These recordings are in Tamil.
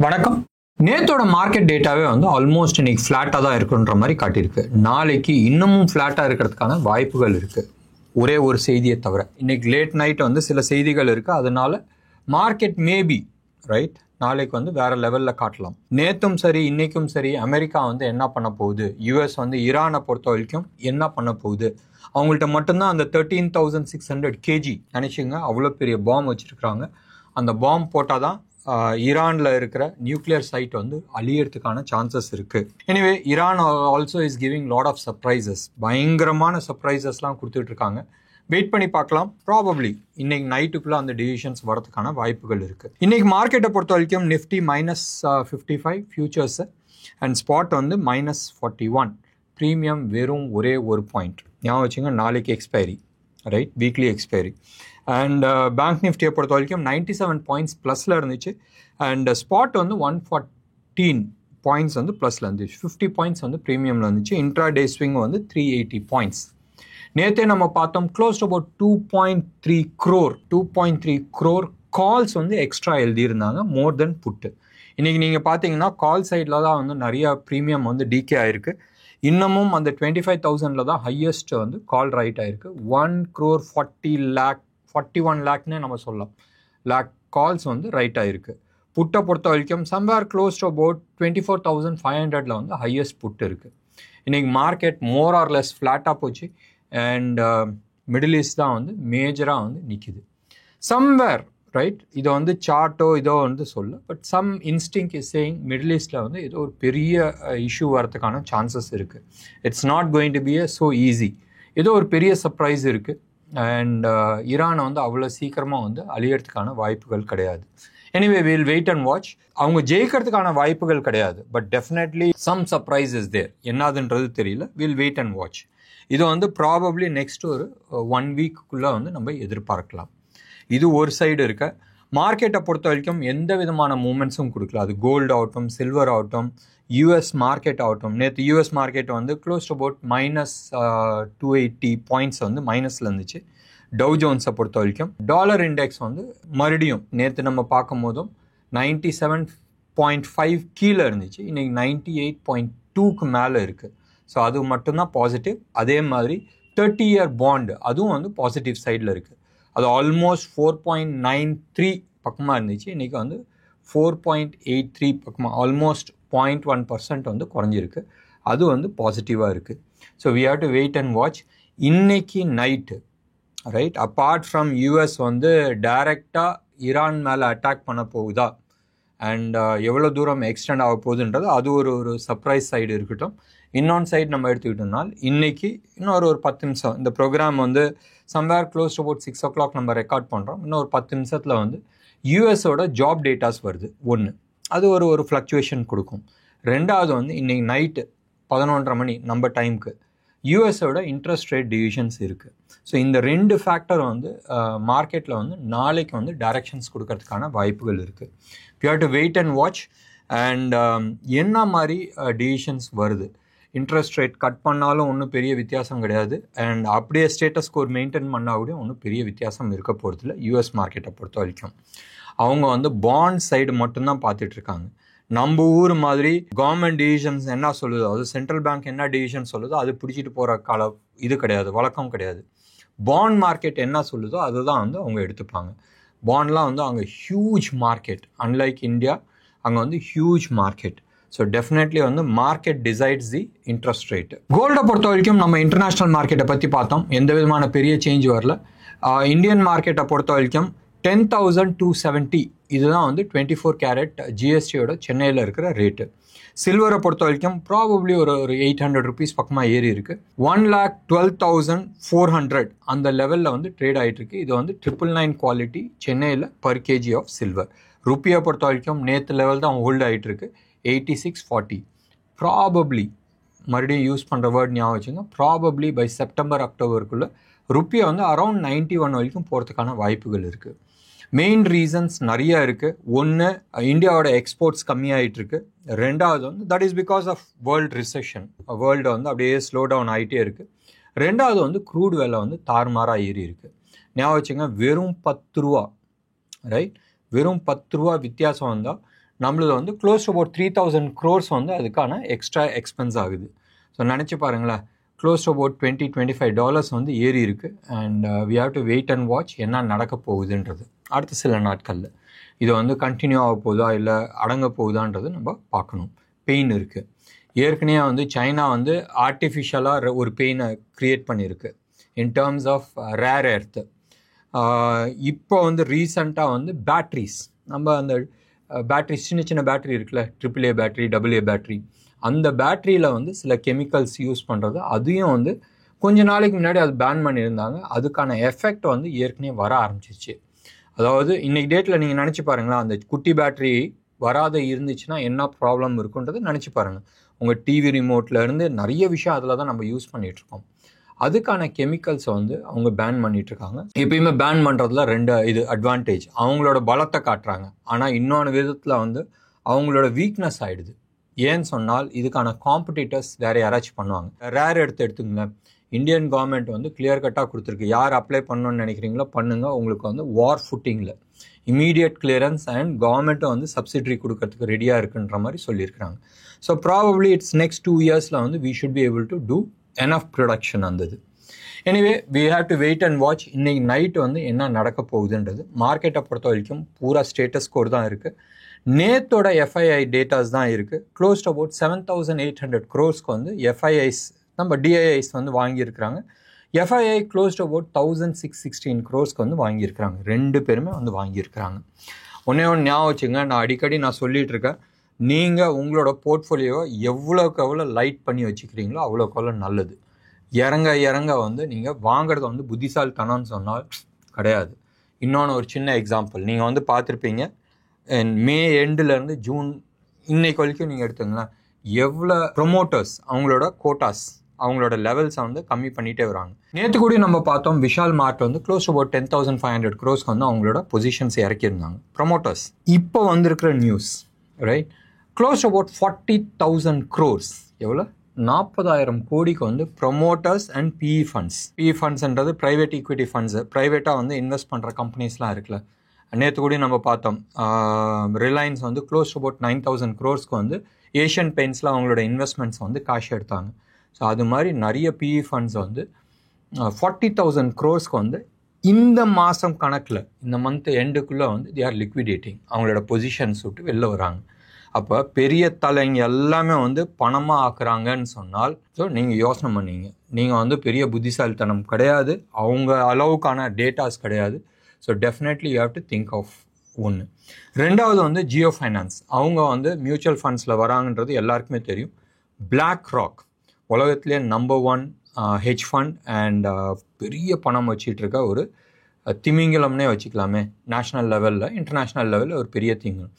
வணக்கம். நேத்தோட மார்க்கெட் டேட்டாவே ஆல்மோஸ்ட் இன்னைக்கு ஃப்ளாட்டாக தான் இருக்குன்ற மாதிரி காட்டியிருக்கு. நாளைக்கு இன்னமும் ஃப்ளாட்டாக இருக்கிறதுக்கான வாய்ப்புகள் இருக்கு. ஒரே ஒரு செய்தியை தவிர இன்னைக்கு லேட் நைட் சில செய்திகள் இருக்கு. அதனால மார்க்கெட் மேபி ரைட் நாளைக்கு வேற லெவலில் காட்டலாம். நேற்றும் சரி இன்னைக்கும் சரி அமெரிக்கா என்ன பண்ண போகுது, யூஎஸ் ஈரானை பொறுத்த வரைக்கும் என்ன பண்ண போகுது, அவங்கள்ட்ட மட்டும்தான் அந்த 13,600 kg நினைச்சுங்க அவ்வளோ பெரிய பாம் வச்சிருக்கிறாங்க. அந்த பாம் போட்டால் தான் ஈரானில் இருக்கிற நியூக்ளியர் சைட் அழியறதுக்கான சான்சஸ் இருக்கு. Anyway Iran also is giving lot of surprises, பயங்கரமான சர்ப்ரைசஸ்லாம் கொடுத்துட்டு இருக்காங்க. வெயிட் பண்ணி பார்க்கலாம். ப்ராபப்ளி இன்னைக்கு நைட்டுக்குள்ள அந்த டிசிஷன்ஸ் வரதுக்கான வாய்ப்புகள் இருக்கு. இன்னைக்கு மார்க்கெட்டை பொறுத்த வரைக்கும் Nifty -55 futures and spot -41. Premium வெறும் ஒரே ஒரு பாயிண்ட். ஞாபகம் வச்சுங்க, நாளைக்கு expiry right, weekly expiry. And bank நிஃப்டியை பொறுத்த வரைக்கும் 97 பாயிண்ட்ஸ் ப்ளஸில் இருந்துச்சு. அண்ட் ஸ்பாட் 114 பாயிண்ட்ஸ் ப்ளஸில் இருந்துச்சு. 50 பாயிண்ட்ஸ் ப்ரீமியமில் இருந்துச்சு. Intraday swing 380 points. நேற்றே நம்ம பார்த்தோம் close about 2.3 crore calls extra எழுதியிருந்தாங்க மோர் தென் புட்டு. இன்றைக்கி நீங்கள் பார்த்தீங்கன்னா கால் சைடில் தான் நிறையா ப்ரீமியம் டீகே ஆகிருக்கு. இன்னமும் அந்த 25,000 தான் ஹையஸ்ட் கால் ரைட் ஆகிருக்கு. 1,41 lakh நம்ம சொல்லலாம் லேக் கால்ஸ் ரைட் ஆகிருக்கு. புட்டை பொறுத்த வரைக்கும் somewhere close to about 24,500 highest put இருக்குது. இன்றைக்கி மார்க்கெட் மோர் ஆர் லெஸ் ஃப்ளாட்டாக போச்சு. அண்ட் மிடில் ஈஸ்ட் தான் மேஜராக நிற்கிது சம்வேர் ரைட். இதை சார்ட்டோ இதோ சொல்ல, but some instinct is saying Middle ஈஸ்டில் ஏதோ ஒரு பெரிய இஷ்யூ வரதுக்கான சான்சஸ் இருக்குது. It's not going to be so easy. ஏதோ ஒரு பெரிய சர்ப்ரைஸ் இருக்குது. அண்ட் ஈரானை அவ்வளோ சீக்கிரமாக அழியறதுக்கான வாய்ப்புகள் கிடையாது. Anyway will wait and watch. அவங்க ஜெயிக்கிறதுக்கான வாய்ப்புகள் கிடையாது, but definitely some surprise is there. என்னதுன்றது தெரியல. Will wait and watch. இது ப்ராபப்ளி நெக்ஸ்ட் ஒரு 1 வீக்குள்ளே நம்ம எதிர்பார்க்கலாம். இது ஒரு சைடு இருக்க. மார்க்கெட்டை பொறுத்த வரைக்கும் எந்த விதமான மூமெண்ட்ஸும் கொடுக்கல. அது கோல்டு ஆகட்டும், சில்வர் ஆகட்டும், யூஎஸ் மார்க்கெட் ஆகட்டும். நேற்று US market close about -280 points மைனஸில் இருந்துச்சு. டவ் ஜோன்ஸை பொறுத்த வரைக்கும் டாலர் இண்டெக்ஸ் மறுபடியும் நேற்று நம்ம பார்க்கும் போதும் 97.5 கீழே இருந்துச்சு. இன்றைக்கி 98.2க்கு மேலே இருக்குது. ஸோ அது மட்டும்தான் பாசிட்டிவ். அதே மாதிரி 30-year பாண்டு அதுவும் பாசிட்டிவ் சைடில் இருக்குது. அது ஆல்மோஸ்ட் 4.93 பக்கமாக இருந்துச்சு. இன்றைக்கி 4.83 பக்கமாக ஆல்மோஸ்ட் 0.1% குறைஞ்சிருக்கு. அது பாசிட்டிவாக இருக்குது. So we have to wait and watch. இன்னைக்கு night right, apart from US டைரெக்டாக ஈரான் மேலே அட்டாக் பண்ண போகுதா அண்ட் எவ்வளோ தூரம் எக்ஸ்டெண்ட் ஆக போகுதுன்றது அது ஒரு சர்ப்ரைஸ் சைடு இருக்கட்டும். இன்னொன்று சைடு நம்ம எடுத்துக்கிட்டோம்னால் இன்னைக்கு இன்னொரு 10 நிமிஷம் இந்த program somewhere close about 6 o'clock நம்ம ரெக்கார்ட் பண்ணுறோம். இன்னொரு 10 நிமிஷத்தில் யூஎஸோட ஜாப் டேட்டாஸ் வருது. ஒன்று அது ஒரு ஃப்ளக்சுவேஷன் கொடுக்கும். ரெண்டாவது இன்னைக்கு நைட்டு 11:30 மணி நம்ம டைமுக்கு யூஎஸோட இன்ட்ரெஸ்ட் ரேட் டிசிஷன்ஸ் இருக்குது. ஸோ இந்த 2 ஃபேக்டர் மார்க்கெட்டில் நாளைக்கு டைரக்ஷன்ஸ் கொடுக்கறதுக்கான வாய்ப்புகள் இருக்குது. You have to wait and watch. And என்ன மாதிரி டிசிஷன்ஸ் வருது. இன்ட்ரெஸ்ட் ரேட் கட் பண்ணாலும் ஒன்றும் பெரிய வித்தியாசம் கிடையாது. அண்ட் அப்படியே ஸ்டேட்டஸ் ஸ்கோர் மெயின்டைன் பண்ணால் கூட ஒன்றும் பெரிய வித்தியாசம் இருக்க போகிறதில்ல. யூஎஸ் மார்க்கெட்டை பொறுத்த வரைக்கும் அவங்க பாண்ட் சைடு மட்டும்தான் பார்த்துட்ருக்காங்க. நம்ம ஊர் மாதிரி கவர்மெண்ட் டிசிஷன்ஸ் என்ன சொல்லுதோ, அது சென்ட்ரல் பேங்க் என்ன டிசிஷன் சொல்லுதோ அது பிடிச்சிட்டு போகிற இது கிடையாது, வழக்கம் கிடையாது. பாண்ட் மார்க்கெட் என்ன சொல்லுதோ அதுதான் அவங்க எடுத்துப்பாங்க. பாண்ட்லாம் அங்கே ஹியூஜ் மார்க்கெட். அன்லைக் இந்தியா அங்கே huge market. So definitely market decides the interest rate. கோல்டை பொறுத்த வரைக்கும் நம்ம இன்டர்நேஷ்னல் மார்க்கெட்டை பற்றி பார்த்தோம். எந்த விதமான பெரிய சேஞ்ச் வரல. இந்தியன் மார்க்கெட்டை பொறுத்த வரைக்கும் 10,270 இதுதான் 24 கேரட் ஜிஎஸ்டியோட சென்னையில் இருக்கிற ரேட்டு. சில்வரை பொறுத்த வரைக்கும் ப்ராபப்ளி ஒரு 800 rupees பக்கமாக ஏறி இருக்குது. 1,12,400 அந்த லெவலில் ட்ரேட் ஆகிட்டு இருக்கு. இது 999 குவாலிட்டி சென்னையில் per kg ஆஃப் சில்வர். ருப்பியை பொறுத்த வரைக்கும் நேற்று லெவல் தான் ஹோல்ட் ஆகிட்டு இருக்கு 86.40. ப்ராபப்ளி மறுபடியும் யூஸ் பண்ணுற வேர்ட் ஞாபகம் வச்சுங்க. ப்ராபப்ளி பை செப்டம்பர் அக்டோபருக்குள்ளே ருப்பியை அரௌண்ட் 91 வரைக்கும் போகிறதுக்கான வாய்ப்புகள் இருக்குது. மெயின் ரீசன்ஸ் நிறைய இருக்குது. ஒன்று, இந்தியாவோட எக்ஸ்போர்ட்ஸ் கம்மியாகிட்டு இருக்கு. ரெண்டாவது that is because of world recession. World அப்படியே ஸ்லோ டவுன் ஆகிட்டே இருக்குது. ரெண்டாவது க்ரூட் விலை தாறுமாறாக ஏறி இருக்குது. ஞாபகம் வச்சுங்க, வெறும் 10 ரூபா ரைட், வெறும் 10 ரூபா வித்தியாசம் வந்தால் நம்மளது வந்து க்ளோஸ் டு அபவுட் 3000 crores வந்து அதுக்கான எக்ஸ்ட்ரா எக்ஸ்பென்ஸ் ஆகுது. ஸோ நினச்சி பாருங்களேன், க்ளோஸ் டு அபவுட் $20-25 வந்து ஏறி இருக்குது. And we have to wait and watch என்ன நடக்க போகுதுன்றது அடுத்த சில நாட்களில். இது வந்து கண்டினியூ ஆக போகுதா இல்லை அடங்க போகுதான்றது நம்ம பார்க்கணும். பெயின் இருக்குது. ஏற்கனவே வந்து சைனா வந்து ஆர்டிஃபிஷியலாக ஒரு பெயினை க்ரியேட் பண்ணியிருக்கு in terms of rare earth. இப்போ வந்து ரீசண்டாக வந்து பேட்ரிஸ், நம்ம அந்த பேட்ரி சின்ன சின்ன பேட்ரி இருக்குல்ல, AAA பேட்ரி, AA பேட்ரி, அந்த பேட்ரியில் வந்து சில கெமிக்கல்ஸ் யூஸ் பண்ணுறது, அதையும் வந்து கொஞ்ச நாளைக்கு முன்னாடி அது பேன் பண்ணியிருந்தாங்க. அதுக்கான எஃபெக்ட் வந்து ஏற்கனவே வர ஆரம்பிச்சிச்சு. அதாவது இன்றைக்கி டேட்டில் நீங்கள் நினச்சி பாருங்களேன், அந்த குட்டி பேட்ரி வராத இருந்துச்சுன்னா என்ன ப்ராப்ளம் இருக்குன்றது நினச்சி பாருங்கள். உங்கள் டிவி ரிமோட்லேருந்து நிறைய விஷயம் அதில் தான் நம்ம யூஸ் பண்ணிகிட்ருக்கோம். அதுக்கான கெமிக்கல்ஸை வந்து அவங்க பேன் பண்ணிகிட்ருக்காங்க. எப்பயுமே பேன் பண்ணுறதுல இது அட்வான்டேஜ், அவங்களோட பலத்தை காட்டுறாங்க. ஆனால் இன்னொன்று விதத்தில் வந்து அவங்களோட வீக்னஸ் ஆகிடுது. ஏன்னு சொன்னால் இதுக்கான காம்படிட்டர்ஸ் வேறு யாராச்சும் பண்ணுவாங்க. ரேர் எடுத்துங்களேன், இந்தியன் கவர்மெண்ட் வந்து கிளியர் கட்டாக கொடுத்துருக்கு, யார் அப்ளை பண்ணணும்னு நினைக்கிறீங்களோ பண்ணுங்கள், உங்களுக்கு வந்து வார் ஃபுட்டிங்கில் இமீடியட் கிளியரன்ஸ் அண்ட் கவர்மெண்ட்டும் வந்து சப்சிடரி கொடுக்கறதுக்கு ரெடியாக இருக்குன்ற மாதிரி சொல்லியிருக்கிறாங்க. ஸோ ப்ராபப்ளி இட்ஸ் நெக்ஸ்ட் 2 yearsல வந்து we should be able to do enough production வந்தது. Anyway we have to wait and watch இன்னைக்கு நைட்டு வந்து என்ன நடக்க போகுதுன்றது. மார்க்கெட்டை பொறுத்த வரைக்கும் பூரா ஸ்டேட்டஸ் கோர் தான் இருக்குது. நேத்தோட FII டேட்டாஸ் தான் இருக்குது. க்ளோஸ் டு அபவுட் 7,800 crores வந்து FIIs, நம்ம DIIs வந்து வாங்கியிருக்கிறாங்க. FII close to about 1,616 crores வந்து வாங்கியிருக்கிறாங்க. 2 பேருமே வந்து வாங்கியிருக்கிறாங்க. ஒன்றே ஞாபகம் வச்சுங்க, நான் அடிக்கடி சொல்லிகிட்டு இருக்கேன், நீங்கள் உங்களோட போர்ட்ஃபோலியோவை எவ்வளோக்கு எவ்வளோ லைட் பண்ணி வச்சுக்கிறீங்களோ அவ்வளோக்கு எவ்வளோ நல்லது. இறங்க வந்து நீங்கள் வாங்குறத வந்து புத்திசாலித்தனம்னு சொன்னால் கிடையாது. இன்னொன்று ஒரு சின்ன எக்ஸாம்பிள் நீங்கள் வந்து பார்த்துருப்பீங்க, மே எண்டுலேருந்து ஜூன் இன்னைக்கு வரைக்கும் நீங்கள் எடுத்துங்களேன், எவ்வளோ ப்ரொமோட்டர்ஸ் அவங்களோட கோட்டாஸ், அவங்களோட லெவல்ஸை வந்து கம்மி பண்ணிகிட்டே வராங்க. நேற்று கூட நம்ம பார்த்தோம், விஷால் மார்ட் வந்து க்ளோஸ் டு அபவுட் 10,500 crores வந்து அவங்களோட பொசிஷன்ஸ் இறக்கியிருந்தாங்க ப்ரொமோட்டர்ஸ். இப்போ வந்திருக்கிற news right, close to about 40,000 crores, எவ்வளோ 40,000 கோடிக்கு வந்து promoters and PE funds. PE ஃபண்ட்ஸ்ன்றது ப்ரைவேட் ஈக்விட்டி ஃபண்ட்ஸு, ப்ரைவேட்டாக வந்து இன்வெஸ்ட் பண்ணுற கம்பெனிஸ்லாம் இருக்குல்ல. நேற்று கூட நம்ம பார்த்தோம், ரிலையன்ஸ் வந்து க்ளோஸ் டு அபவுட் 9,000 crores வந்து ஏஷியன் பெயிண்ட்ஸில் அவங்களோட இன்வெஸ்ட்மெண்ட்ஸ் வந்து காசு எடுத்தாங்க. ஸோ அது மாதிரி நிறைய PE ஃபண்ட்ஸ் வந்து 40,000 crores வந்து இந்த மாதம் கணக்கில், இந்த மந்த் எண்டுக்குள்ளே வந்து they are liquidating, அவங்களோட பொசிஷன்ஸ் விட்டு வெளில வராங்க. அப்போ பெரிய தலைங்க எல்லாமே வந்து பணமாக ஆக்குறாங்கன்னு சொன்னால், ஸோ நீங்கள் யோசனை பண்ணீங்க, நீங்கள் வந்து பெரிய புத்திசாலித்தனம் கிடையாது, அவங்க அளவுக்கான டேட்டாஸ் கிடையாது. So definitely you have to think of ஒன்று. ரெண்டாவது வந்து ஜியோ ஃபைனான்ஸ், அவங்க வந்து மியூச்சுவல் ஃபண்ட்ஸில் வராங்கன்றது எல்லாருக்குமே தெரியும். பிளாக் ராக் உலகத்திலே நம்பர் 1 ஹெட்ஜ் ஃபண்ட் அண்ட் பெரிய பணம் வச்சிட்ருக்க ஒரு திமிங்கலம்னே வச்சுக்கலாமே, நேஷ்னல் லெவலில் இன்டர்நேஷ்னல் லெவலில் ஒரு பெரிய திமிங்கலம்.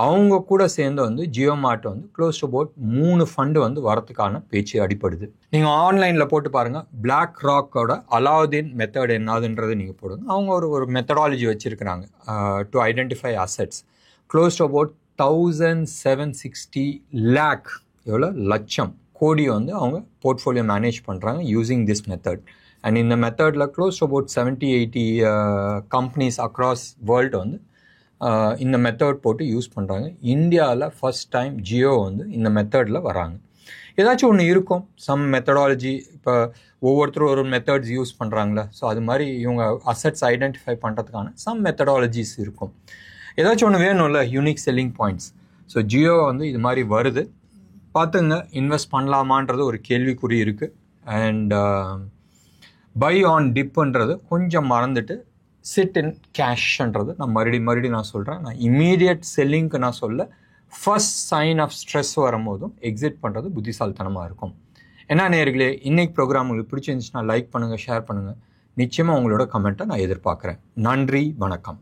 அவங்க கூட சேர்ந்து வந்து ஜியோ மார்ட் வந்து க்ளோஸ் டு அபவுட் 3 ஃபண்டு வந்து வரத்துக்கான பேச்சு அடிப்படுது. நீங்கள் ஆன்லைனில் போட்டு பாருங்கள், பிளாக் ராக்கோட அலாவுதீன் மெத்தட் என்னதுன்றது நீங்கள் போடுங்க. அவங்க ஒரு மெத்தடாலஜி வச்சுருக்கிறாங்க to identify assets. Close to about 1,760 lakh, எவ்வளோ லட்சம் கோடி வந்து அவங்க போர்ட்ஃபோலியோ மேனேஜ் பண்ணுறாங்க யூஸிங் திஸ் மெத்தட். அண்ட் இந்த மெத்தடில் close to about 70-80 companies across world வந்து இந்த மெத்தட் போட்டு யூஸ் பண்ணுறாங்க. இந்தியாவில் ஃபர்ஸ்ட் டைம் ஜியோ வந்து இந்த மெத்தடில் வராங்க. ஏதாச்சும் ஒன்று இருக்கும், சம் மெத்தடாலஜி. இப்போ ஒவ்வொருத்தரும் ஒரு மெத்தட்ஸ் யூஸ் பண்ணுறாங்களே, ஸோ அது மாதிரி இவங்க அசெட்ஸ் ஐடென்டிஃபை பண்ணுறதுக்கான சம் மெத்தடாலஜிஸ் இருக்கும். ஏதாச்சும் ஒன்று வேணும்ல, unique selling points. So Jio வந்து இது மாதிரி வருது, பார்த்துங்க. இன்வெஸ்ட் பண்ணலாமான்றது ஒரு கேள்விக்குறி இருக்குது. அண்ட் பை ஆன் டிப்புன்றது கொஞ்சம் மறந்துட்டு சிட் இன் கேஷ்ன்றது நான் மறுபடியும் நான் சொல்கிறேன். நான் இம்மீடியட் செல்லிங்க்கு நான் சொல்ல, ஃபர்ஸ்ட் சைன் ஆஃப் ஸ்ட்ரெஸ் வரும்போதும் எக்ஸிட் பண்ணுறது புத்திசாலித்தனமாக இருக்கும். ஏன்னா நேயர்களே, இன்னைக்கு ப்ரோக்ராம் உங்களுக்கு பிடிச்சிருந்துச்சுன்னா லைக் பண்ணுங்கள், ஷேர் பண்ணுங்கள். நிச்சயமாக உங்களோட கமெண்ட்டை நான் எதிர்பார்க்குறேன். நன்றி, வணக்கம்.